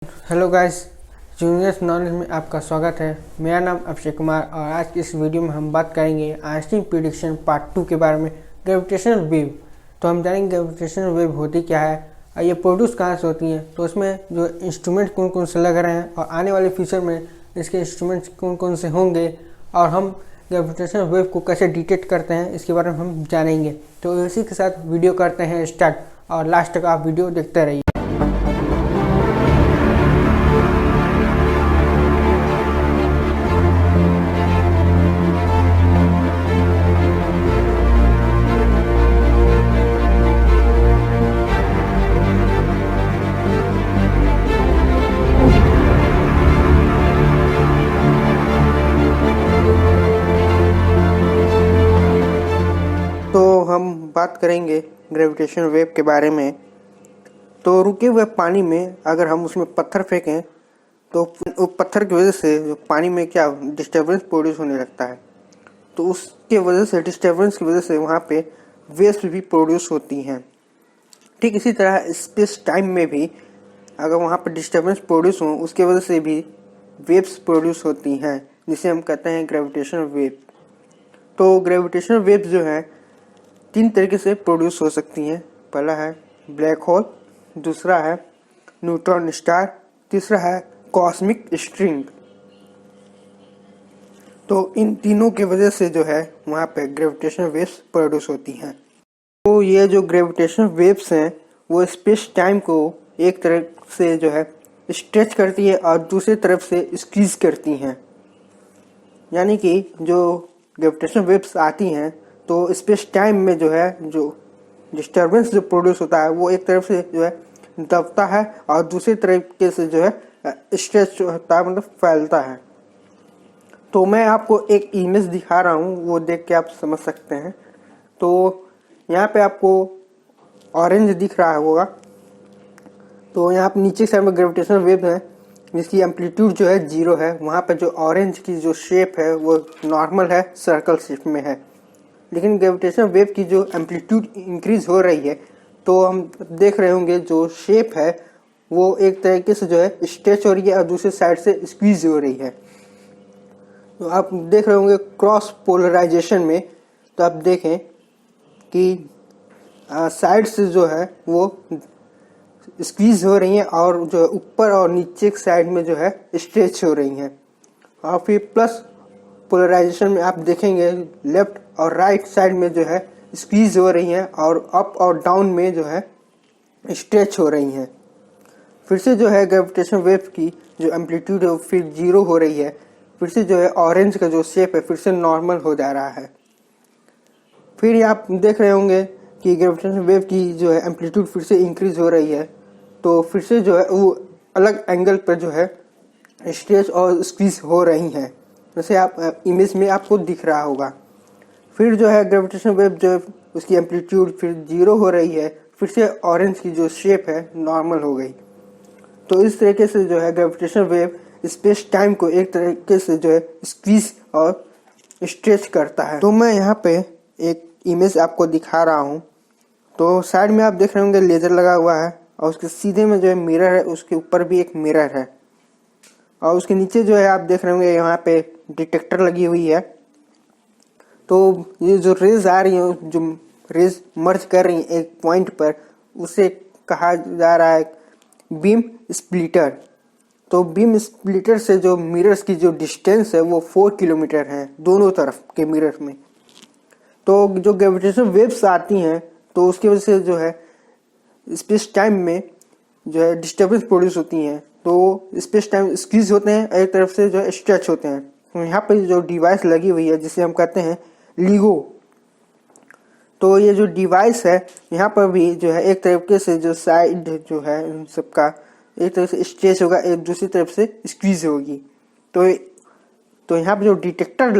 Hello guys, juniors knowledge में आपका स्वागत है। मेरा नाम अभिषेक कुमार और आज की इस वीडियो में हम बात करेंगे आइंस्टीन प्रिडिक्शन पार्ट 2 के बारे में, ग्रेविटेशनल वेव। तो हम जानेंगे ग्रेविटेशनल वेव होती क्या है और ये प्रोड्यूस कहाँ से होती हैं, तो उसमें जो इंस्ट्रूमेंट कौन कौन से लग रहे हैं और आने वाले फ्यूचर में इसके इंस्ट्रूमेंट्स कौन कौन से होंगे और हम ग्रेविटेशनल वेव को कैसे डिटेक्ट करते हैं इसके बारे में हम जानेंगे। तो इसी के साथ वीडियो करते हैं स्टार्ट और लास्ट तक आप वीडियो देखते रहिए। तो हम बात करेंगे ग्रेविटेशन वेव के बारे में। तो रुके हुए पानी में अगर हम उसमें पत्थर फेंकें तो वो पत्थर की वजह से जो पानी में क्या डिस्टर्बेंस प्रोड्यूस होने लगता है, तो उसके वजह से डिस्टर्बेंस की वजह से वहाँ पे वेव्स भी प्रोड्यूस होती हैं। ठीक इसी तरह स्पेस टाइम में भी अगर वहाँ पर डिस्टर्बेंस प्रोड्यूस हो उसके वजह से भी वेव्स प्रोड्यूस होती हैं, जिसे हम कहते हैं ग्रेविटेशनल वेव। तो ग्रेविटेशनल वेव्स जो है 3 तरीके से प्रोड्यूस हो सकती हैं। पहला है ब्लैक होल, दूसरा है न्यूट्रॉन स्टार, तीसरा है कॉस्मिक स्ट्रिंग। तो इन तीनों की वजह से जो है वहाँ पे ग्रेविटेशनल वेव्स प्रोड्यूस होती हैं। तो ये जो ग्रेविटेशनल वेव्स हैं वो स्पेस टाइम को एक तरफ से जो है स्ट्रेच करती है और दूसरी तरफ से स्क्वीज करती हैं। यानी कि जो ग्रेविटेशनल वेव्स आती हैं तो स्पेस टाइम में जो है जो डिस्टर्बेंस जो प्रोड्यूस होता है वो एक तरफ से जो है दबता है और दूसरी तरीके से जो है स्ट्रेच होता है, मतलब फैलता है। तो मैं आपको एक इमेज दिखा रहा हूँ, वो देख के आप समझ सकते हैं। तो यहाँ पे आपको ऑरेंज दिख रहा होगा। तो यहाँ पे नीचे साइड में ग्रेविटेशनल वेव है जिसकी एम्पलीट्यूड जो है 0 है। वहाँ पे जो ऑरेंज की जो शेप है वो नॉर्मल है, सर्कल शेप में है। लेकिन ग्रेविटेशनल वेव की जो एम्पलीट्यूड इंक्रीज हो रही है तो हम देख रहे होंगे जो शेप है वो एक तरीके से जो है स्ट्रेच हो रही है और दूसरी साइड से स्क्वीज हो रही है। तो आप देख रहे होंगे क्रॉस पोलराइजेशन में, तो आप देखें कि साइड से जो है वो स्क्वीज हो रही हैं और जो ऊपर और नीचे साइड में जो है स्ट्रेच हो रही हैं। और फिर प्लस पोलराइजेशन में आप देखेंगे लेफ्ट और राइट साइड में जो है स्क्वीज हो रही हैं और अप और डाउन में जो है स्ट्रेच हो रही हैं। फिर से जो है ग्रेविटेशन वेव की जो एम्पलीट्यूड है फिर 0 हो रही है। फिर से जो है ऑरेंज का जो शेप है फिर से नॉर्मल हो जा रहा है। फिर आप देख रहे होंगे कि ग्रेविटेशन वेव की जो है एम्पलीट्यूड फिर से इंक्रीज हो रही है। तो फिर से जो है वो अलग एंगल पर जो है स्ट्रेच और स्क्वीज हो रही हैं, जैसे आप इमेज में आपको दिख रहा होगा। फिर जो है ग्रेविटेशन वेव जो है उसकी एम्पलीट्यूड फिर 0 हो रही है। फिर से ऑरेंज की जो शेप है नॉर्मल हो गई। तो इस तरीके से जो है ग्रेविटेशन वेव स्पेस टाइम को एक तरीके से जो है स्क्वीज और स्ट्रेच करता है। तो मैं यहाँ पे एक इमेज आपको दिखा रहा हूँ। तो साइड में आप देख रहे होंगे लेजर लगा हुआ है और उसके सीधे में जो है मिरर है, उसके ऊपर भी एक मिरर है और उसके नीचे जो है आप देख रहे होंगे यहाँ पे डिटेक्टर लगी हुई है। तो ये जो रेज आ रही है, जो रेज मर्ज कर रही है एक पॉइंट पर, उसे कहा जा रहा है बीम स्प्लिटर। तो बीम स्प्लिटर से जो मिरर्स की जो डिस्टेंस है वो 4 किलोमीटर है दोनों तरफ के मिरर में। तो जो ग्रेविटेशन वेव्स आती हैं तो उसकी वजह से जो है स्पेस टाइम में जो है डिस्टर्बेंस प्रोड्यूस होती हैं। तो स्पेस टाइम स्क्वीज होते हैं, एक तरफ से जो है स्ट्रेच होते हैं। तो यहाँ पर जो डिवाइस लगी हुई है जिसे हम कहते हैं लिगो, तो ये जो डिवाइस है यहाँ पर भी जो है एक तरीके से जो साइड जो है उन सबका एक तरफ से स्ट्रेच होगा, एक दूसरी तरफ से स्क्वीज होगी। तो यहाँ पे जो डिटेक्टर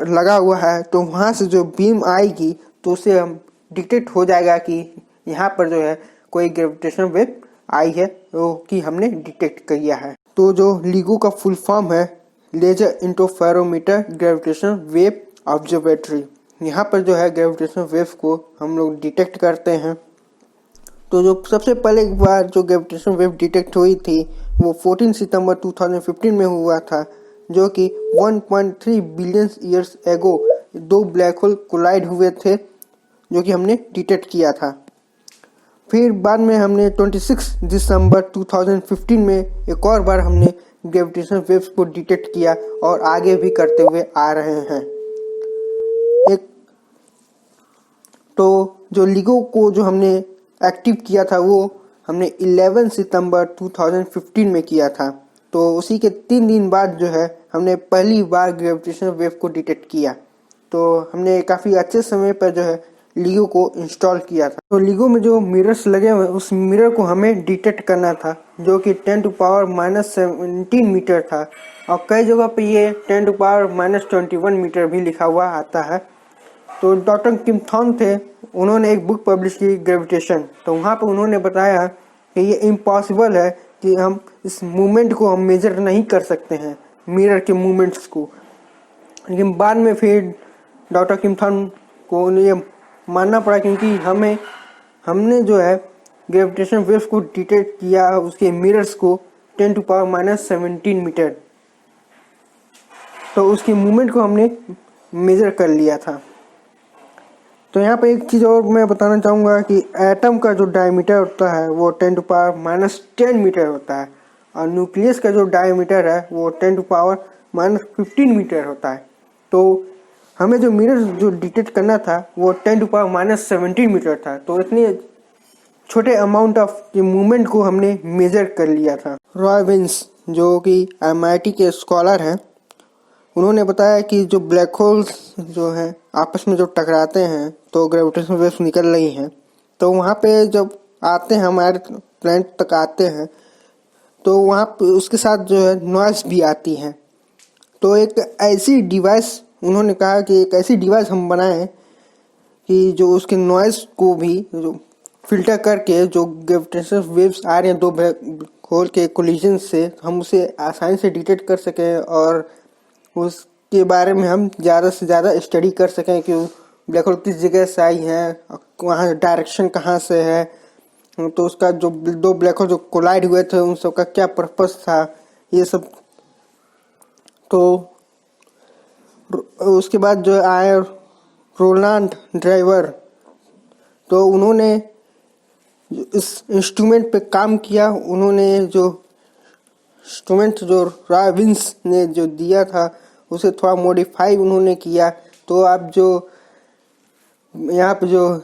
लगा हुआ है तो वहाँ से जो बीम आएगी तो उसे हम डिटेक्ट हो जाएगा कि यहाँ पर जो है कोई ग्रेविटेशनल वेव आई है, वो कि हमने डिटेक्ट किया है। तो जो लिगो का फुल फॉर्म है laser interferometer gravitational wave observatory. यहाँ पर जो है ग्रेविटेशनल वेव को हम लोग डिटेक्ट करते हैं। तो जो सबसे पहले एक बार जो ग्रेविटेशनल वेव डिटेक्ट हुई थी वो 14 सितंबर 2015 में हुआ था, जो कि 1.3 बिलियन ईयर्स एगो दो ब्लैक होल कोलाइड हुए थे, जो कि हमने डिटेक्ट किया था। फिर बाद में हमने 26 दिसंबर 2015 में एक और बार हमने ग्रेविटेशनल वेव्स को डिटेक्ट किया और आगे भी करते हुए आ रहे हैं। एक तो जो लिगो को जो हमने एक्टिव किया था वो हमने 11 सितंबर 2015 में किया था। तो उसी के 3 दिन बाद जो है हमने पहली बार ग्रेविटेशनल वेव को डिटेक्ट किया। तो हमने काफ़ी अच्छे समय पर जो है लिगो को इंस्टॉल किया था। तो लिगो में जो मिरर्स लगे हुए उस मिरर को हमें डिटेक्ट करना था, जो कि 10⁻⁻17 मीटर था, और कई जगह पे ये 10⁻⁻21 मीटर भी लिखा हुआ आता है। तो डॉक्टर किम थॉन थे, उन्होंने एक बुक पब्लिश की ग्रेविटेशन। तो वहाँ पर उन्होंने बताया कि ये इम्पॉसिबल है कि हम इस मूवमेंट को हम मेजर नहीं कर सकते हैं, मिरर के मूवमेंट्स को। लेकिन बाद में फिर डॉक्टर किम थॉन को ये मानना पड़ा, क्योंकि हमने जो है ग्रेविटेशन वेव्स को डिटेक्ट किया उसके मिरर्स को 10⁻⁻17 मीटर, तो उसकी मूवमेंट को हमने मेजर कर लिया था। तो यहाँ पे एक चीज़ और मैं बताना चाहूँगा कि एटम का जो डायमीटर होता है वो 10⁻10 मीटर होता है, और न्यूक्लियस का जो डायमीटर है वो 10⁻15 मीटर होता है। तो हमें जो मिरर जो डिटेक्ट करना था वो 10⁻17 मीटर था। तो इतने छोटे अमाउंट ऑफ मूवमेंट को हमने मेजर कर लिया था। रॉय विन्स, जो कि MIT के स्कॉलर हैं, उन्होंने बताया कि जो ब्लैक होल्स जो हैं आपस में जो टकराते हैं तो ग्रेविटेशनल वेव्स निकल रही हैं, तो वहाँ पे जब आते हैं हमारे प्लैनेट तक आते हैं तो वहाँ पे उसके साथ जो है नॉइज़ भी आती है। तो एक ऐसी डिवाइस, उन्होंने कहा कि एक ऐसी डिवाइस हम बनाएं कि जो उसके नॉइज़ को भी जो फिल्टर करके जो ग्रेविटेशनल वेव्स आ रहे हैं दो ब्लैक होल के कोलिजन से, हम उसे आसानी से डिटेक्ट कर सकें और उसके बारे में हम ज़्यादा से ज़्यादा स्टडी कर सकें कि ब्लैक होल किस जगह से आई है, वहाँ डायरेक्शन कहाँ से है, तो उसका जो दो ब्लैक होल जो कोलाइड हुए थे उन सब का क्या पर्पस था, ये सब। तो उसके बाद जो आए रोनाल्ड ड्राइवर, तो उन्होंने इस इंस्ट्रूमेंट पे काम किया। उन्होंने जो इंस्ट्रूमेंट जो रॉय विन्स ने जो दिया था उसे थोड़ा मॉडिफाई उन्होंने किया। तो आप जो यहाँ पे जो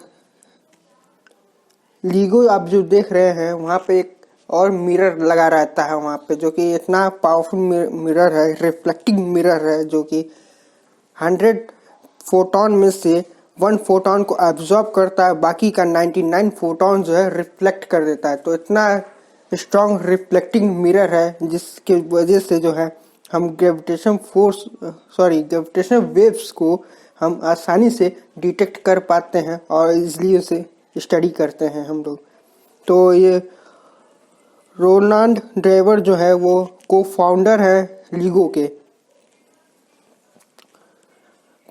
लिगो आप जो देख रहे हैं वहाँ पे एक और मिरर लगा रहता है वहाँ पे, जो कि इतना पावरफुल मिरर है, रिफ्लेक्टिंग मिरर है, जो कि 100 फोटोन में से 1 फोटोन को एब्जॉर्ब करता है, बाकी का 99 फोटोन जो है रिफ्लेक्ट कर देता है। तो इतना स्ट्रॉन्ग रिफ्लेक्टिंग मिरर है जिसकी वजह से जो है हम ग्रेविटेशन वेव्स को हम आसानी से डिटेक्ट कर पाते हैं और इसलिए उसे स्टडी करते हैं हम लोग। तो ये रोनाल्ड ड्राइवर जो है वो को फाउंडर है लिगो के।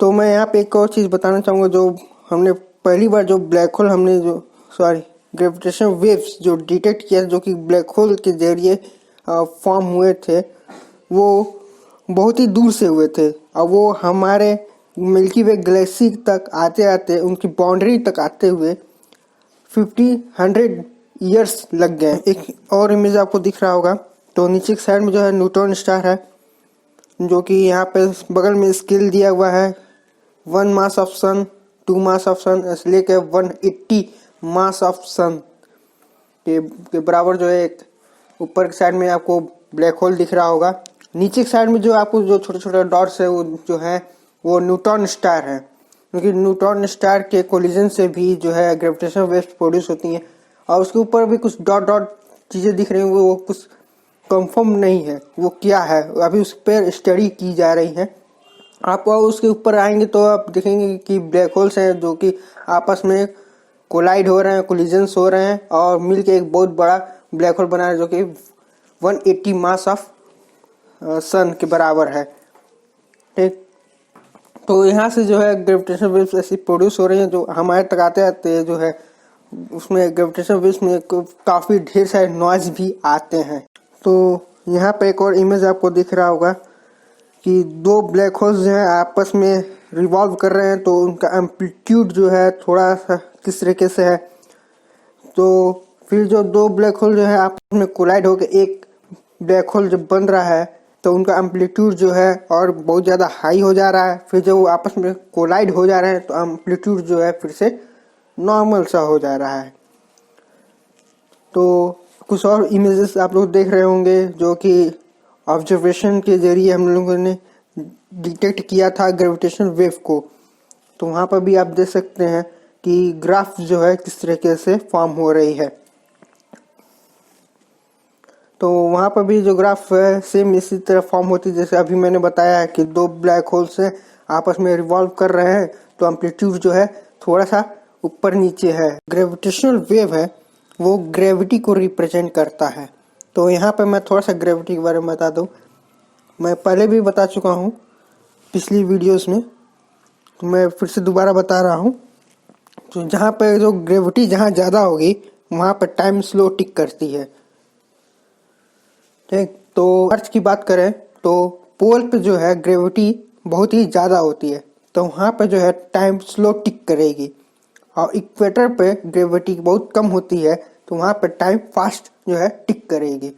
तो मैं यहाँ पे एक और चीज़ बताना चाहूँगा, जो हमने पहली बार जो ब्लैक होल हमने जो ग्रेविटेशन वेव्स जो डिटेक्ट किया, जो कि ब्लैक होल के जरिए फॉर्म हुए थे, वो बहुत ही दूर से हुए थे, और वो हमारे मिल्की वे गैलेक्सी तक आते आते उनकी बाउंड्री तक आते हुए 50-100 ईयर्स लग गए। एक और इमेज आपको दिख रहा होगा, तो नीचे की साइड में जो है न्यूट्रॉन स्टार है, जो कि यहाँ पे बगल में स्केल दिया हुआ है 1 mass of sun, 2 mass of सन, इसलिए के 180 मास ऑफ सन के बराबर जो है। एक ऊपर की साइड में आपको ब्लैक होल दिख रहा होगा, नीचे की साइड में जो आपको जो छोटे छोटे डॉट्स है वो जो है वो न्यूट्रॉन स्टार है, क्योंकि न्यूट्रॉन स्टार के कोलिजन से भी जो है ग्रेविटेशनल वेव्स प्रोड्यूस होती हैं। और उसके ऊपर भी कुछ डॉट डॉट चीज़ें दिख रही हैं, वो कुछ कंफर्म नहीं है वो क्या है, अभी उस पर स्टडी की जा रही है। आप उसके ऊपर आएंगे तो आप देखेंगे कि ब्लैक होल्स हैं जो कि आपस में कोलाइड हो रहे हैं, कोलिजन्स हो रहे हैं और मिलके एक बहुत बड़ा ब्लैक होल बना है, जो कि 180 मास ऑफ सन के बराबर है। ठीक, तो यहाँ से जो है ग्रेविटेशनल वेव्स ऐसी प्रोड्यूस हो रही हैं जो हमारे तक आते आते जो है उसमें ग्रेविटेशनल वेव्स में काफ़ी ढेर सारे नॉइज़ भी आते हैं। तो यहाँ पर एक और इमेज आपको दिख रहा होगा कि दो ब्लैक होल्स जो है आपस में रिवॉल्व कर रहे हैं, तो उनका एम्पलीट्यूड जो है थोड़ा सा किस तरीके से है। तो फिर जो दो ब्लैक होल जो है आपस में कोलाइड होकर एक ब्लैक होल जब बन रहा है तो उनका एम्पलीट्यूड जो है और बहुत ज़्यादा हाई हो जा रहा है। फिर जब वो आपस में कोलाइड हो जा रहे हैं तो एम्पलीट्यूड जो है फिर से नॉर्मल सा हो जा रहा है। तो कुछ और इमेजेस आप लोग देख रहे होंगे जो कि ऑब्जर्वेशन के जरिए हम लोगों ने डिटेक्ट किया था ग्रेविटेशनल वेव को। तो वहाँ पर भी आप देख सकते हैं कि ग्राफ जो है किस तरीके से फॉर्म हो रही है। तो वहाँ पर भी जो ग्राफ है सेम इसी तरह फॉर्म होती है जैसे अभी मैंने बताया है कि दो ब्लैक होल्स हैं आपस में रिवॉल्व कर रहे हैं, तो एम्पलीट्यूड जो है थोड़ा सा ऊपर नीचे है। ग्रेविटेशनल वेव है वो ग्रेविटी को रिप्रेजेंट करता है। तो यहाँ पर मैं थोड़ा सा ग्रेविटी के बारे में बता दूँ। मैं पहले भी बता चुका हूँ पिछली वीडियोस में, तो मैं फिर से दोबारा बता रहा हूँ। तो जहाँ पर जो ग्रेविटी जहाँ ज़्यादा होगी वहाँ पर टाइम स्लो टिक करती है। ठीक, तो अर्थ की बात करें तो पोल पे जो है ग्रेविटी बहुत ही ज़्यादा होती है, तो वहाँ पर जो है टाइम स्लो टिक करेगी। और इक्वेटर पे ग्रेविटी बहुत कम होती है, तो वहाँ पर टाइम फास्ट जो है टिक करेगी।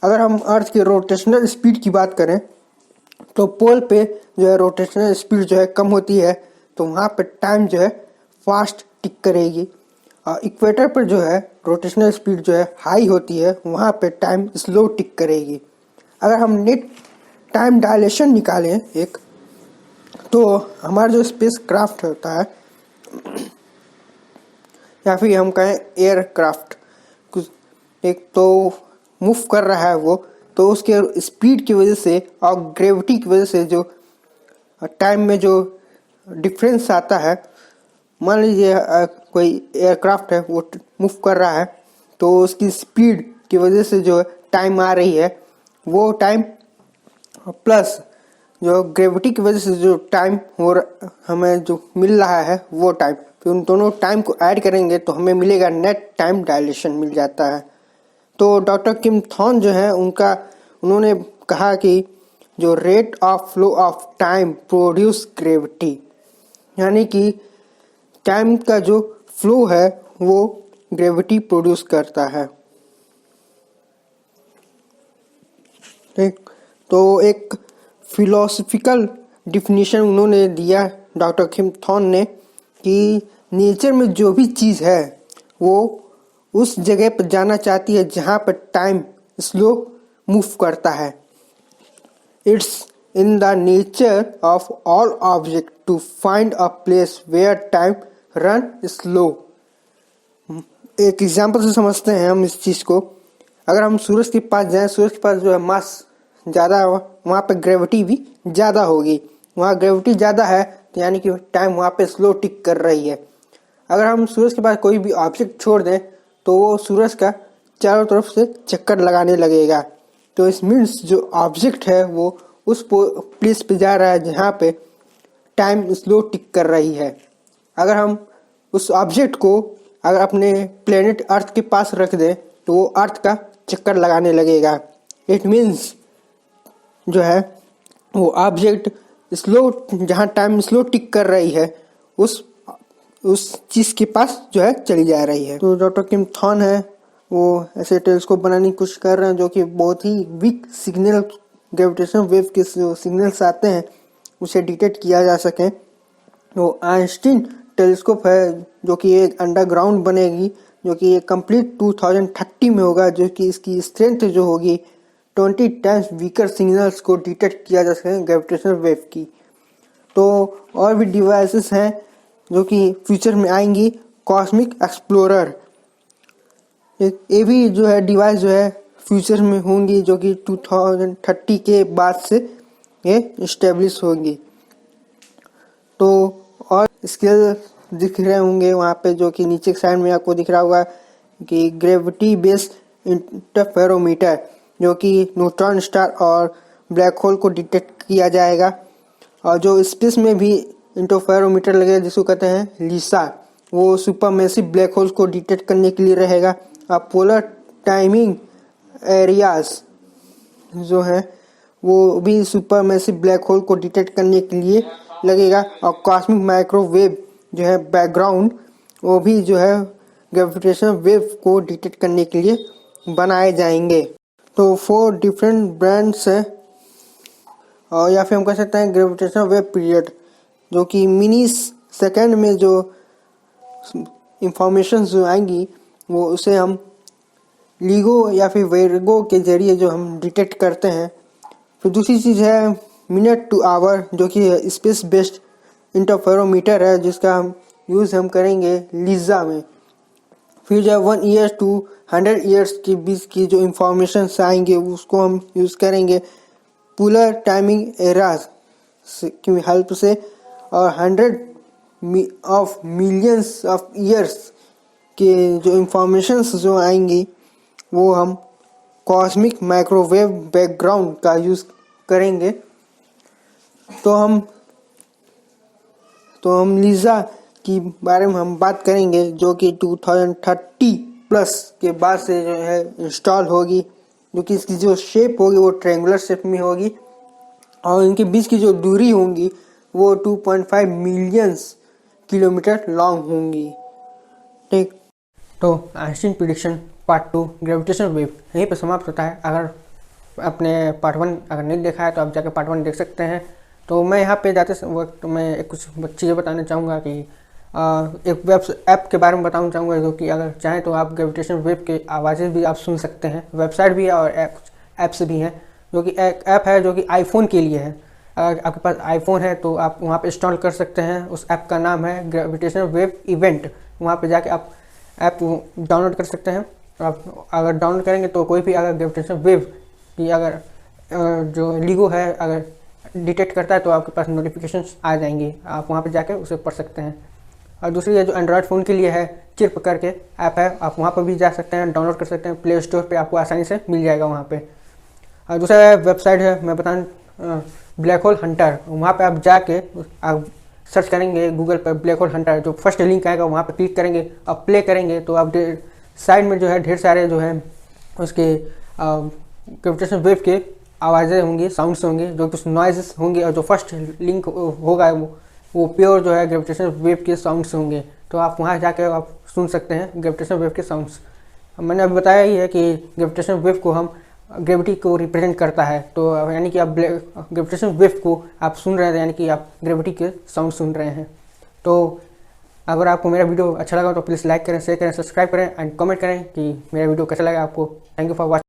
अगर हम अर्थ की रोटेशनल स्पीड की बात करें तो पोल पे जो है रोटेशनल स्पीड जो है कम होती है, तो वहाँ पर टाइम जो है फास्ट टिक करेगी। और इक्वेटर पर जो है रोटेशनल स्पीड जो है हाई होती है, वहाँ पे टाइम स्लो टिक करेगी। अगर हम नेट टाइम डायलेशन निकालें एक, तो हमारा जो स्पेस क्राफ्ट होता है या फिर हम कहें एयरक्राफ्ट कुछ एक तो मूव कर रहा है वो, तो उसके स्पीड की वजह से और ग्रेविटी की वजह से जो टाइम में जो डिफरेंस आता है, मान लीजिए कोई एयरक्राफ्ट है वो मूव कर रहा है, तो उसकी स्पीड की वजह से जो टाइम आ रही है वो टाइम प्लस जो ग्रेविटी की वजह से जो टाइम हमें जो मिल रहा है वो टाइम, फिर उन दोनों टाइम को ऐड करेंगे तो हमें मिलेगा नेट टाइम डायलेशन मिल जाता है। तो डॉक्टर किम थॉर्न जो है उन्होंने कहा कि जो rate of flow of time produce gravity, यानी कि टाइम का जो फ्लो है वो ग्रेविटी प्रोड्यूस करता है। ठीक, तो एक फिलोसफिकल डिफिनीशन उन्होंने दिया डॉक्टर किम थॉर्न ने कि नेचर में जो भी चीज़ है वो उस जगह पर जाना चाहती है जहाँ पर टाइम स्लो मूव करता है। It's in the nature of all object to find a place where time run slow. एक एग्जांपल से समझते हैं हम इस चीज़ को। अगर हम सूरज के पास जाएं, सूरज के पास जो है मास ज़्यादा है, वहाँ पे ग्रेविटी भी ज़्यादा होगी। वहाँ ग्रेविटी ज़्यादा है तो यानी कि टाइम वहाँ पे स्लो टिक कर रही है। अगर हम सूरज के पास कोई भी ऑब्जेक्ट छोड़ दें तो वो सूरज का चारों तरफ से चक्कर लगाने लगेगा। तो इस मीन्स जो ऑब्जेक्ट है वो उस प्लेस पे जा रहा है जहाँ पे टाइम स्लो टिक कर रही है। अगर हम उस ऑब्जेक्ट को अगर अपने प्लेनेट अर्थ के पास रख दें तो वो अर्थ का चक्कर लगाने लगेगा। इट मीन्स जो है वो ऑब्जेक्ट स्लो जहाँ टाइम स्लो टिक कर रही है उस चीज़ के पास जो है चली जा रही है। तो डॉक्टर किम थॉर्न है वो ऐसे टेलीस्कोप बनाने की कोशिश कर रहे हैं जो कि बहुत ही वीक सिग्नल ग्रेविटेशनल वेव के जो सिग्नल्स आते हैं उसे डिटेक्ट किया जा सके। तो आइंस्टीन टेलीस्कोप है जो कि एक अंडरग्राउंड बनेगी, जो कि एक कंप्लीट 2030 में होगा, जो कि इसकी स्ट्रेंथ जो होगी 20 टाइम्स वीकर सिग्नल्स को डिटेक्ट किया जा सके ग्रेविटेशनल वेव की। तो और भी डिवाइसेस हैं जो कि फ्यूचर में आएंगी। कॉस्मिक एक्सप्लोरर ये भी जो है डिवाइस जो है फ्यूचर में होंगी, जो कि 2030 के बाद से ये इस्टेब्लिश होंगी। तो और स्केल दिख रहे होंगे वहाँ पे, जो कि नीचे के साइड में आपको दिख रहा होगा कि ग्रेविटी बेस्ड इंटरफेरोमीटर, जो कि न्यूट्रॉन स्टार और ब्लैक होल को डिटेक्ट किया जाएगा। और जो स्पेस में भी इंटरफेरोमीटर लगेगा जिसको कहते हैं लिसा, वो सुपरमेसिव ब्लैक होल्स को डिटेक्ट करने के लिए रहेगा। और पोलर टाइमिंग एरियाज जो है वो भी सुपरमैसिव ब्लैक होल को डिटेक्ट करने के लिए लगेगा, और कॉस्मिक माइक्रोवेव जो है बैकग्राउंड वो भी जो है ग्रेविटेशनल वेव को डिटेक्ट करने के लिए बनाए जाएंगे। तो 4 डिफरेंट ब्रांड्स है, और या फिर हम कह सकते हैं ग्रेविटेशनल वेव पीरियड, जो कि मिनी सेकेंड में जो इंफॉर्मेशन जो आएंगी वो उसे हम लीगो या फिर वेरगो के जरिए जो हम डिटेक्ट करते हैं। फिर दूसरी चीज़ है मिनट टू आवर, जो कि स्पेस बेस्ड इंटरफेरोमीटर है, जिसका हम यूज़ हम करेंगे लीज़ा में। फिर जो 1 ईयर टू 100 ईयर्स के बीच की जो इंफॉर्मेशन आएंगे उसको हम यूज़ करेंगे पुलर टाइमिंग एराज की हेल्प से, और 100 ऑफ मिलियंस ऑफ ईयर्स के जो इंफॉर्मेशंस जो आएंगी वो हम कॉस्मिक माइक्रोवेव बैकग्राउंड का यूज़ करेंगे। तो हम लीज़ा की बारे में हम बात करेंगे, जो कि 2030 प्लस के बाद से जो है इंस्टॉल होगी, जो कि इसकी जो शेप होगी वो ट्रायंगुलर शेप में होगी, और इनके बीच की जो दूरी होंगी वो 2.5 मिलियन किलोमीटर लॉन्ग होंगी। ठीक, तो Einstein prediction part 2 gravitational wave यहीं पर समाप्त होता है। अगर आपने पार्ट 1 अगर नहीं देखा है तो आप जाकर पार्ट 1 देख सकते हैं। तो मैं यहाँ पे जाते वक्त मैं कुछ चीज़ें बताना चाहूँगा कि एक वेब ऐप के बारे में बताना चाहूँगा, जो कि अगर चाहें तो आप ग्रेविटेशनल वेव के आवाज़ें भी आप सुन सकते हैं। वेबसाइट भी है और ऐप्स भी हैं, जो कि एक ऐप है जो कि आईफोन के लिए है। अगर आपके पास आईफोन है तो आप वहाँ पे इंस्टॉल कर सकते हैं। उस ऐप का नाम है ग्रेविटेशनल वेव इवेंट। वहाँ पे जाके आप ऐप डाउनलोड कर सकते हैं। आप अगर डाउनलोड करेंगे तो कोई भी अगर ग्रेविटेशनल वेव की अगर जो LIGO है अगर डिटेक्ट करता है तो आपके पास नोटिफिकेशंस आ जाएंगी, आप वहाँ पे जाके उसे पढ़ सकते हैं। और दूसरी है जो एंड्रॉयड फ़ोन के लिए है, चिर्प करके ऐप है, आप वहाँ पर भी जा सकते हैं, डाउनलोड कर सकते हैं। प्ले स्टोर पे आपको आसानी से मिल जाएगा वहाँ पे। और दूसरा वेबसाइट है मैं बताऊँ ब्लैक होल हंटर, वहाँ पे आप जाके आप सर्च करेंगे गूगल पर ब्लैक होल हंटर, जो फर्स्ट लिंक आएगा वहाँ पे क्लिक करेंगे और प्ले करेंगे तो आप साइड में जो है ढेर सारे जो है उसके ग्रेविटेशनल वेव के आवाज़ें होंगी, साउंड्स होंगे, जो कुछ नॉइजेस होंगे, और जो फर्स्ट लिंक होगा वो प्योर जो है ग्रेविटेशनल वेव के साउंड्स होंगे। तो आप वहाँ जाकर आप सुन सकते हैं ग्रेविटेशनल वेव के साउंड्स। मैंने अभी बताया ही है कि ग्रेविटेशनल वेव को हम ग्रेविटी को रिप्रेजेंट करता है, तो यानी कि आप ग्रेविटेशनल वेव को आप सुन रहे हैं, यानी कि आप ग्रेविटी के साउंड सुन रहे हैं। तो अगर आपको मेरा वीडियो अच्छा लगा तो प्लीज़ लाइक करें, शेयर करें, सब्सक्राइब करें एंड कमेंट करें कि मेरा वीडियो कैसा लगा आपको। Thank you for watching.